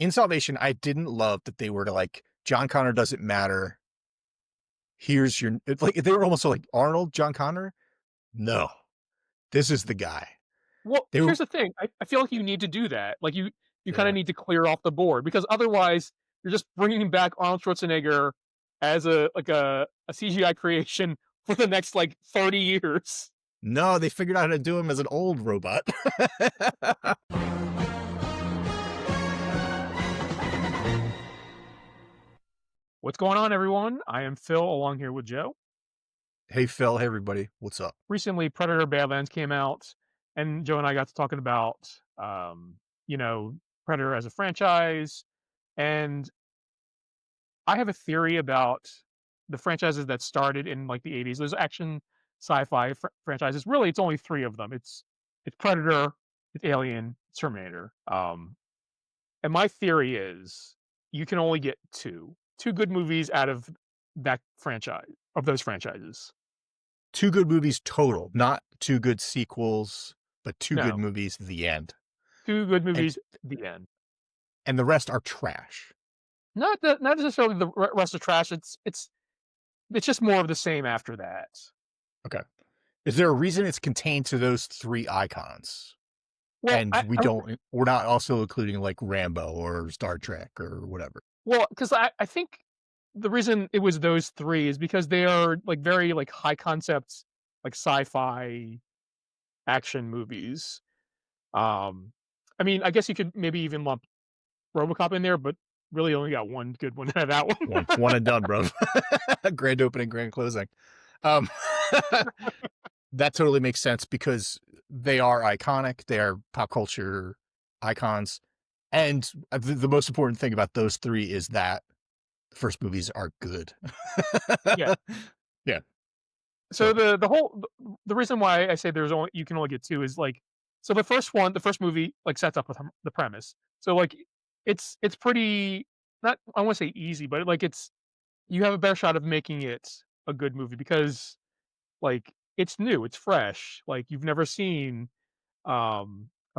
In Salvation, I didn't love that they were to like, John Connor doesn't matter. Here's your, it's like, they were almost like, Arnold, John Connor? No, this is the guy. Well, They were, here's the thing. I feel like you need to do that. Like you kind yeah. of need to clear off the board because otherwise you're just bringing back Arnold Schwarzenegger as a CGI creation for the next like 30 years. No, they figured out how to do him as an old robot. What's going on, everyone? I am Phil, along here with Joe. Hey, Phil. Hey, everybody. What's up? Recently, Predator: Badlands came out, and Joe and I got to talking about, you know, Predator as a franchise. And I have a theory about the franchises that started in like the 80s. There's action sci-fi franchises. Really, it's only three of them. It's Predator, it's Alien, it's Terminator. And my theory is you can only get two good movies out of that franchise of those franchises. Two good movies total, not two good sequels, but two good No, movies, the end. two good And movies. The end. and the rest are trash. Not necessarily the rest of trash. It's just more of the same after that. Okay. Is there a reason it's contained to those three icons? Well, And we're not also including like Rambo or Star Trek or whatever. well, because I think the reason it was those three is because they are like very like high concepts, like sci-fi action movies. Um, I mean, I guess you could maybe even lump RoboCop in there, but really only got one good one out of that one. One and done, bro. Grand opening, grand closing. Um, that totally makes sense because they are iconic. They are pop culture icons. And the most important thing about those three is that the first movies are good. Yeah. Yeah. So So, the reason why I say there's only you can only get two is like so the first movie like sets up with the premise. So like it's pretty not I want to say easy, but like it's you have a better shot of making it a good movie because like it's new, it's fresh. Like you've never seen a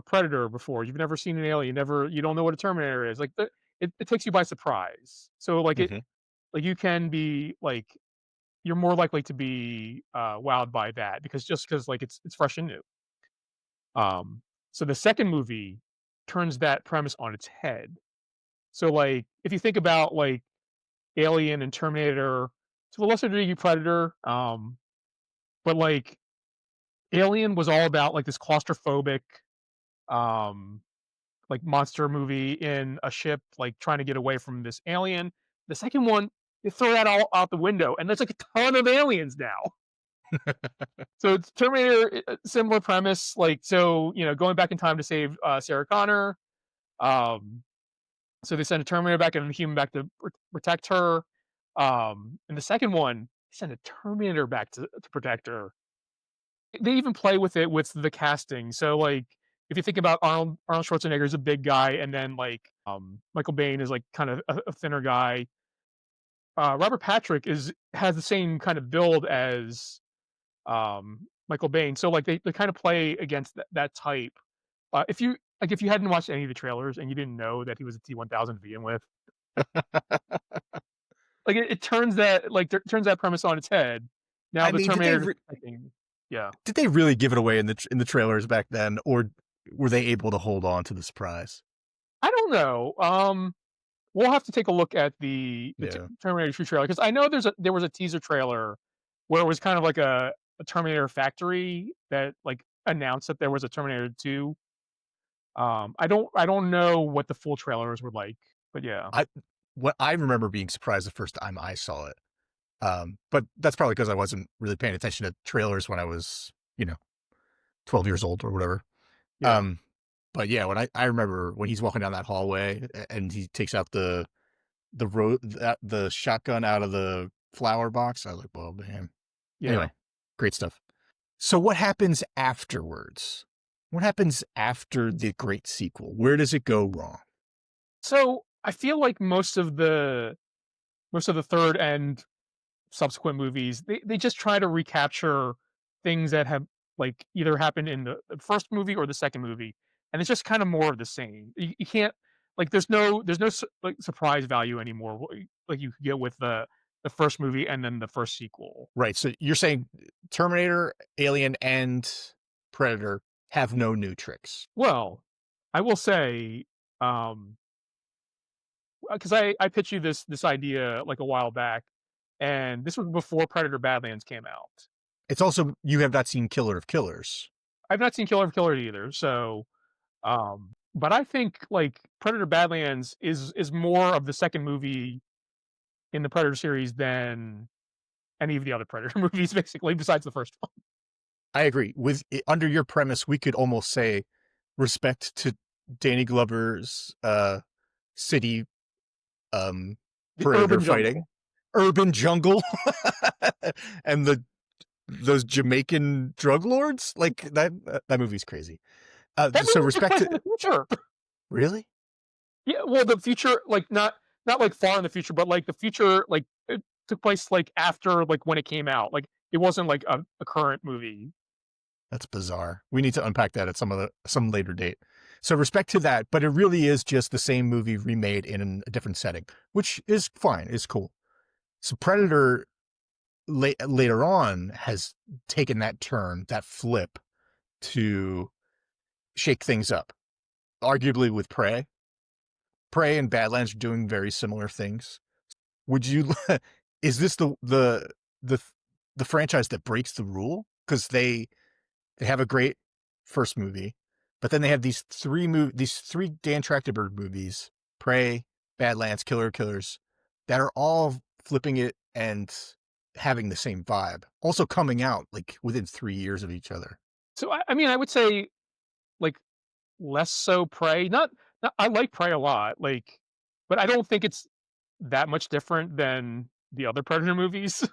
predator before, you've never seen an alien, you don't know what a Terminator is. Like it takes you by surprise. So mhm. like you can be like you're more likely to be wowed by that because like it's fresh and new. Um, so the second movie turns that premise on its head. So like if you think about like Alien and Terminator, to a lesser degree Predator, but like Alien was all about like this claustrophobic um like monster movie in a ship, like trying to get away from this alien. The second one, they throw that all out the window, and there's like a ton of aliens now. So it's Terminator, similar premise, like so going back in time to save Sarah Connor. Um, so they send a Terminator back and a human back to protect her. And the second one, they send a Terminator back to protect her. They even play with it with the casting. So like if you think about Arnold Schwarzenegger is a big guy, and then like Michael Biehn is like kind of a thinner guy. Robert Patrick is has the same kind of build as Michael Biehn. So like they kind of play against that type. If you hadn't watched any of the trailers and you didn't know that he was a T-1000 to begin with, like it turns that turns that premise on its head. Now I the mean, Terminator, yeah. did they really give it away in the trailers back then, or were they able to hold on to the surprise? I don't know. We'll have to take a look at the Yeah. Terminator 2 trailer because I know there was a teaser trailer where it was kind of like a Terminator factory that like announced that there was a Terminator 2. I don't know what the full trailers were like, but yeah. I what I remember being surprised the first time I saw it. But that's probably because I wasn't really paying attention to trailers when I was, 12 years old or whatever. Yeah. Um, but yeah, when I remember when he's walking down that hallway and he takes out the shotgun out of the flower box, I was like, well, damn. Yeah. Anyway, great stuff. So what happens afterwards? What happens after the great sequel? Where does it go wrong? So, I feel like most of the third and subsequent movies, they just try to recapture things that have, like, either happened in the first movie or the second movie, and it's just kinda more of the same. You can't like there's no like surprise value anymore. Like you could get with the first movie and then the first sequel. Right. So you're saying Terminator, Alien, and Predator have no new tricks. Well, I will say, um, because I pitched you this idea like a while back, and this was before Predator Badlands came out. It's also you have not seen Killer of Killers. I've not seen Killer of Killers either, so but I think like Predator Badlands is more of the second movie in the Predator series than any of the other Predator movies, basically, besides the first one. I agree. Under your premise, we could almost say respect to Danny Glover's city The predator urban fighting, jungle. urban jungle, and those Jamaican drug lords. Like that movie's crazy. That So movie took respect place to in the future. really. Yeah, well, the future, like not like far in the future, but like the future, like it took place like after like when it came out. Like it wasn't like a current movie. That's bizarre. We need to unpack that at some later date. So respect to that, but it really is just the same movie remade in a different setting, which is fine, is cool. So Predator later on has taken that turn, that flip to shake things up. Arguably with Prey. Prey and Badlands are doing very similar things. Would you is this the the franchise that breaks the rule? Because they have a great first movie, but then they have these three Dan Trachtenberg movies, Prey, Badlands, Killer Killers, that are all flipping it and having the same vibe. Also coming out like within 3 years of each other. So I mean, I would say like less so Prey. Not I like Prey a lot, like, but I don't think it's that much different than the other Predator movies.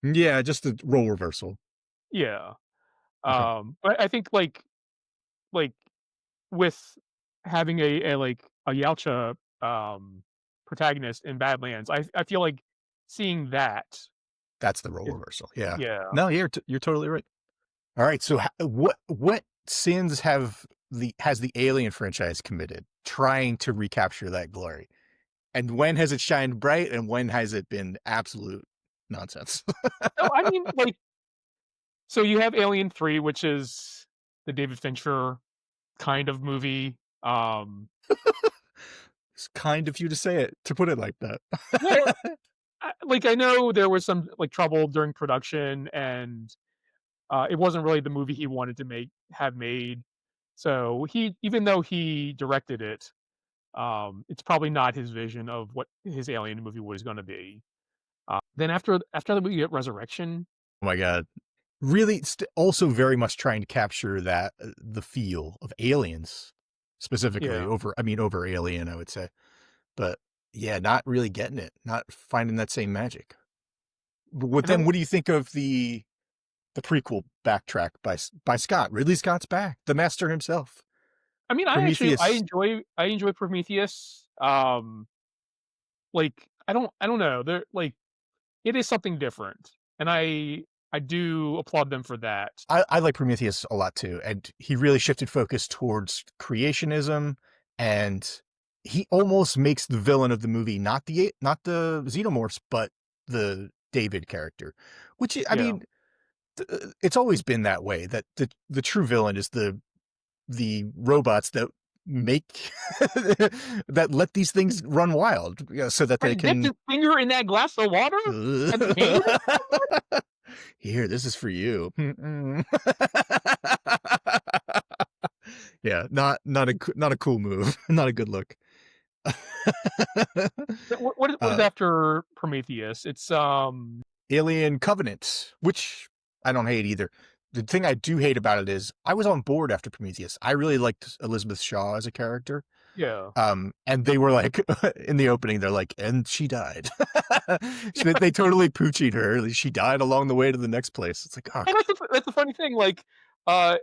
Yeah, just the role reversal. Yeah. Okay. But I think like with having like a Yautja protagonist in Badlands, I feel like seeing that That's the role is reversal. Yeah. yeah. No, you're totally right. All right. So what sins has the Alien franchise committed trying to recapture that glory? And when has it shined bright and when has it been absolute nonsense? No, I mean like so you have Alien 3, which is the David Fincher kind of movie. It's kind of you to say it, to put it like that. Well, I know there was some like trouble during production, and it wasn't really the movie he wanted to have made. So he, even though he directed it, it's probably not his vision of what his Alien movie was going to be. Then after the movie Resurrection, Oh my God. Really, also very much trying to capture that the feel of Aliens specifically yeah, over Alien, I would say. But yeah, not really getting it, not finding that same magic. But and then what do you think of the prequel backtrack by Scott? Ridley Scott's back, the master himself. I mean, Prometheus. I enjoy Prometheus. Like I don't know, there like it is something different, and I do applaud them for that. I like Prometheus a lot too, and he really shifted focus towards creationism, and he almost makes the villain of the movie not the xenomorphs, but the David character, which I Yeah, mean, it's always been that way. That the true villain is the robots that make that let these things run wild, so that when they he dipped can. his finger in that glass of water and the pain. Here, this is for you. Yeah, not a cool move. Not a good look. What is uh, after Prometheus? It's Alien Covenant, which I don't hate either. The thing I do hate about it is I was on board after Prometheus. I really liked Elizabeth Shaw as a character. yeah. And they were like in the opening, they're like, and she died. They totally poochied her. She died along the way to the next place. It's like, oh, And that's the funny thing, like,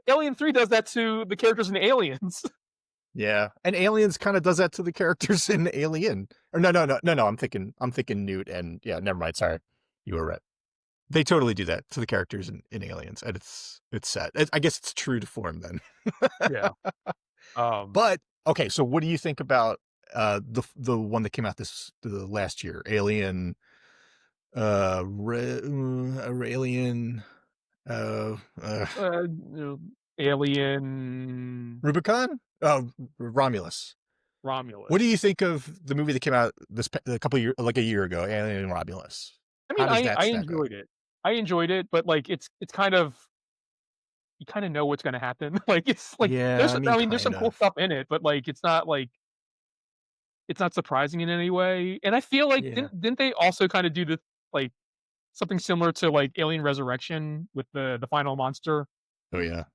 Alien 3 does that to the characters in Aliens. yeah. And Aliens kind of does that to the characters in Alien. Or no. I'm thinking Newt and yeah, never mind. Sorry. You were right. They totally do that to the characters in Aliens. And it's sad. I guess it's true to form then. Yeah. Um, But okay, so what do you think about the one that came out the last year, Alien, Alien, You know, Alien, Rubicon? Oh, Romulus. What do you Romulus. think of the movie that came out a couple year like a year ago, Alien and Romulus? I How mean, does that I stack up? enjoyed it. I enjoyed it, but, like, it's kind of you kinda know what's gonna happen. Like, it's like, Yeah, I mean, there's some kind cool of. stuff in it, but, like, it's not surprising in any way, and I feel like Yeah. didn't they also kinda do the like, something similar to, like, Alien Resurrection with the final monster? Oh, yeah.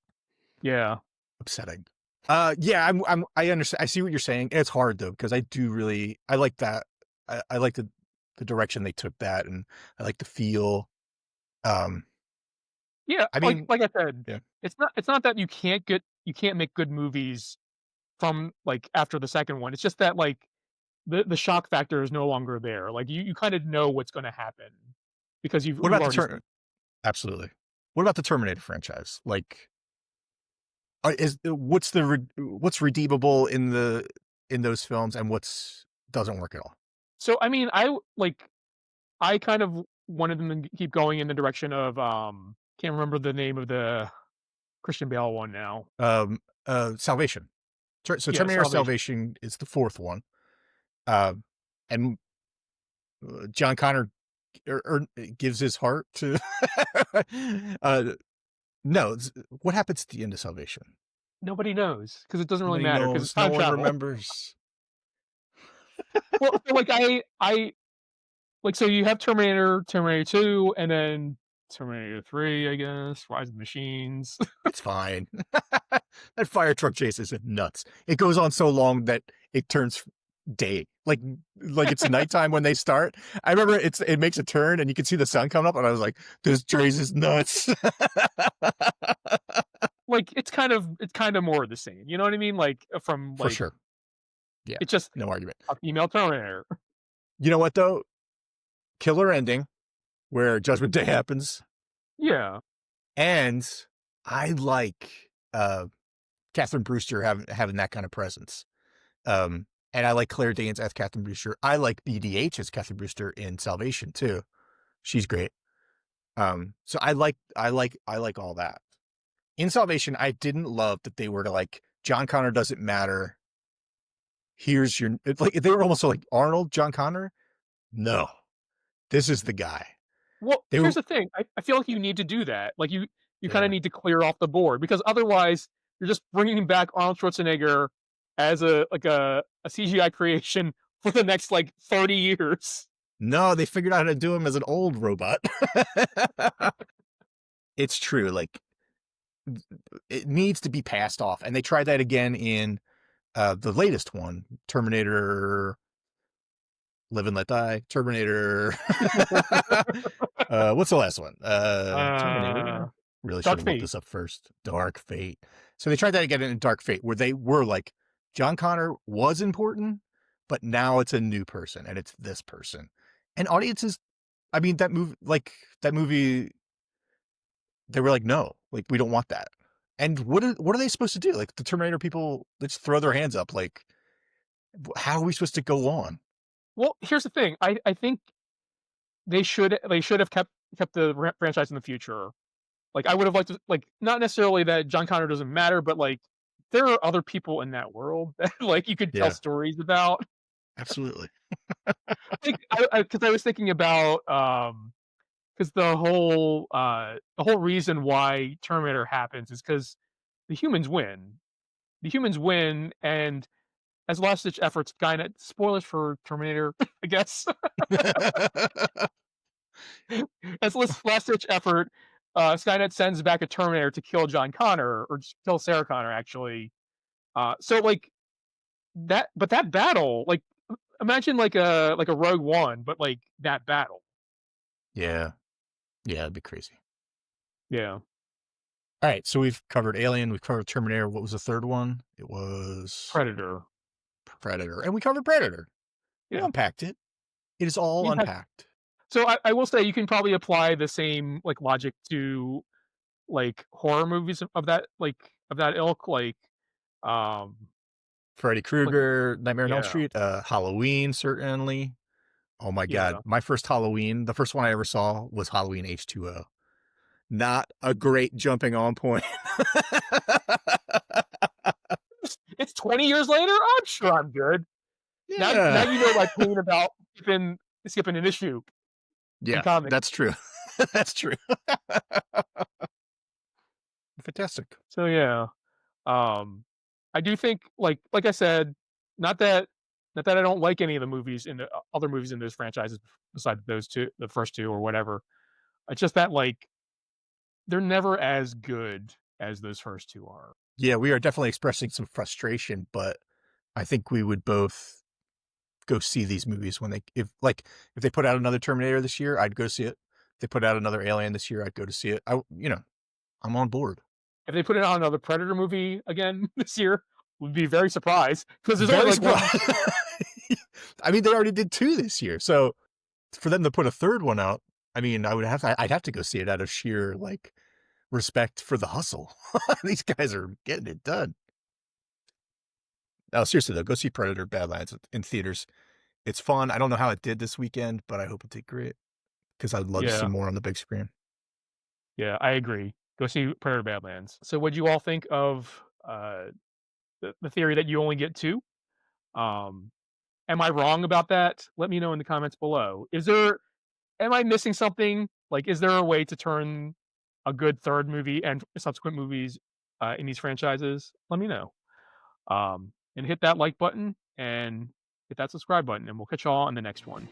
Yeah. Upsetting. Yeah, I understand. I see what you're saying. It's hard though because I like that. I like the direction they took that, and I like the feel. Um, Yeah, I mean, like I said, yeah. it's not that you can't make good movies from, like, after the second one, it's just that, like, the shock factor is no longer there, like, you kinda know what's gonna happen because What you've about the already seen. Absolutely. What about the Terminator franchise? Like, is what's redeemable in those films, and what's doesn't work at all? So, I mean, I kind of wanted them to keep going in the direction of, can't remember the name of the Christian Bale one now. Salvation. Yeah, Terminator Salvation. Salvation is the fourth one. Um, and John Connor gives his heart to. uh, no, what happens at the end of Salvation? Nobody knows because it doesn't really Nobody matter because it's knows. No time one travel. remembers. Well, so, like, like, so you have Terminator 2, and then Terminator 3, I guess, Rise of the Machines. It's fine. That fire truck chase is nuts. It goes on so long that it turns day. Like it's nighttime when they start. I remember it makes a turn and you can see the sun coming up, and I was like, this chase is nuts. Like, it's kind of more of the same, you know what I mean? Like, from, For like, sure. Yeah. it's just No argument. a female Terminator. You know what though? Killer ending where Judgment Day happens. Yeah. And I like Catherine Brewster having that kind of presence. And I like Claire Danes as Catherine Brewster. I like BDH as Catherine Brewster in Salvation too. She's great. So I like all that. In Salvation, I didn't love that they were to like John Connor doesn't matter. Here's your it's like they were almost like Arnold, John Connor. No, this is the guy. Well, They here's were the thing, I feel like you need to do that, like, you kinda yeah. need to clear off the board, because otherwise, you're just bringing back Arnold Schwarzenegger as a CGI creation for the next, like, 30 years. No, they figured out how to do him as an old robot. It's true. Like it needs to be passed off, and they tried that again in the latest one, Terminator Live and Let Die, Terminator. What's the last one? Uh, Terminator. Really should Dark have looked Fate. this up first. Dark Fate. So they tried that again in Dark Fate, where they were like, John Connor was important, but now it's a new person and it's this person. And audiences, I mean, that movie, they were like, no, like we don't want that. And what are they supposed to do? Like the Terminator people, they just throw their hands up. Like, how are we supposed to go on? Well, here's the thing, I think they should have kept the franchise in the future. Like, I would have liked to, like, not necessarily that John Connor doesn't matter, but, like, there are other people in that world that, like, you could tell Yeah, stories about. absolutely. Like, because I was thinking about, because the whole reason why Terminator happens is because the humans win. The humans win, and as last-ditch efforts, Skynet spoilers for Terminator, I guess. As last-ditch effort, Skynet sends back a Terminator to kill John Connor, or just kill Sarah Connor, actually. So, like, that battle, like, imagine like a Rogue One, but, like, that battle. Yeah. Yeah, it'd be crazy. Yeah. All right, so we've covered Alien, we've covered Terminator. What was the third one? It was Predator. Predator, and we covered Predator. We Yeah. unpacked it. It is all unpacked. So I will say you can probably apply the same, like, logic to, like, horror movies of that, like, of that ilk, like, um Freddy Like, Krueger, Nightmare on Elm yeah, Street, Halloween, certainly. Oh my god, yeah. my first Halloween, the first one I ever saw was Halloween H2O. Not a great jumping on point. It's 20 years later. I'm sure I'm good. Now Yeah. you know my pain about skipping an issue in Yeah, comics. that's true. That's true. Fantastic. So yeah, um, I do think like I said, not that not that I don't like any of the movies in the other movies in those franchises besides those two, the first two or whatever. It's just that like they're never as good as those first two are. Yeah, we are definitely expressing some frustration, but I think we would both go see these movies when if they put out another Terminator this year, I'd go see it. If they put out another Alien this year, I'd go to see it. I'm on board. If they put it on another Predator movie again this year, would be very surprised because there's only Very like one. surprised. I mean, they already did 2 this year, so for them to put a 3rd one out, I mean, I'd have to go see it out of sheer, like, respect for the hustle. These guys are getting it done. No, seriously though, go see Predator: Badlands in theaters. It's fun. I don't know how it did this weekend, but I hope it did great because I'd love to see Yeah, more on the big screen. yeah, I agree. Go see Predator Badlands. So, what'd you all think of the theory that you only get two? Um, am I wrong about that? Let me know in the comments below. Am I missing something? Like, is there a way to turn a good third movie and subsequent movies in these franchises? Let me know. And hit that like button and hit that subscribe button, and we'll catch y'all on the next one.